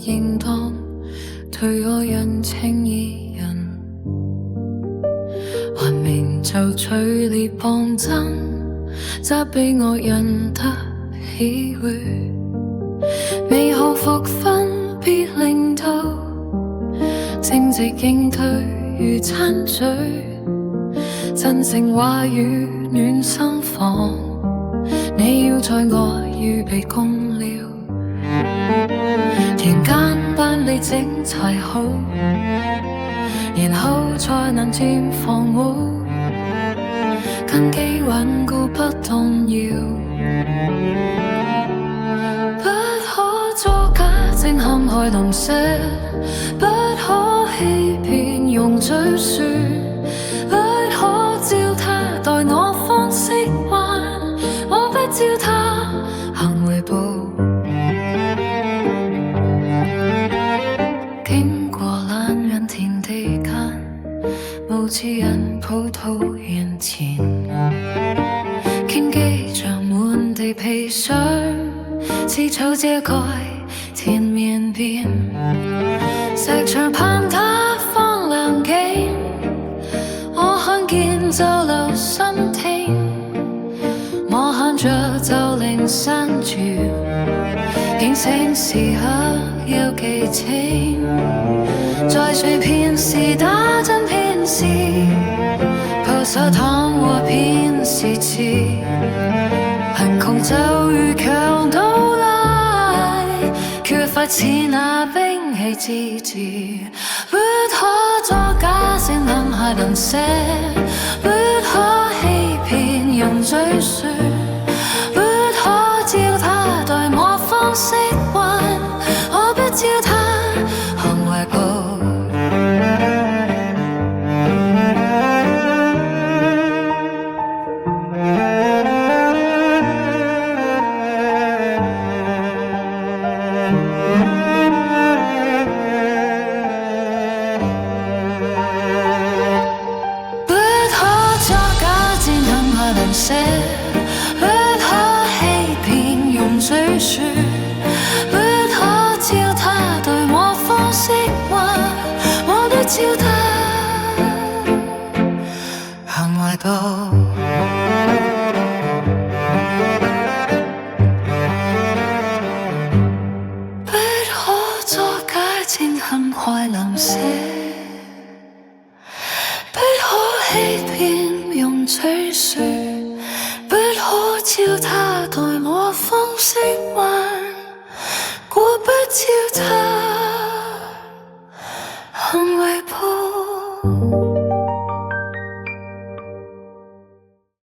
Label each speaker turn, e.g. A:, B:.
A: 應當對我人情意人，還明就隨烈謗真，責備我人得喜悅，美好福分必令到正直應對如親嘴，真誠話語暖心房，你要在我預備供了，田間班你整齊好，然後才能佔房屋，根基穩固不動搖，不可作假正陷害鄰舍，不可欺騙用嘴說，不可照他待我方式還，我不照他行回報。經過懶人田地間，無知人葡萄園前，荊棘長滿地皮上，似草遮蓋田面邊，石牆盼他荒涼景，我看見就留心聽，摸看着就靈山住，顯醒時刻有記情，在碎片時打真片時，鋪手糖和片時詞，貧窮就如強盜來，缺乏似那兵器支持，不可作假聲陷害鄰舍，不可欺騙用嘴說，不可照他待我方式還，我不照他行為報。不可欺騙用嘴說，不可照他對我方式還，我不照他行為報。不可作假正陷害鄰舍，不可欺騙用嘴說，不可照他待我方式還，我不照他行為報。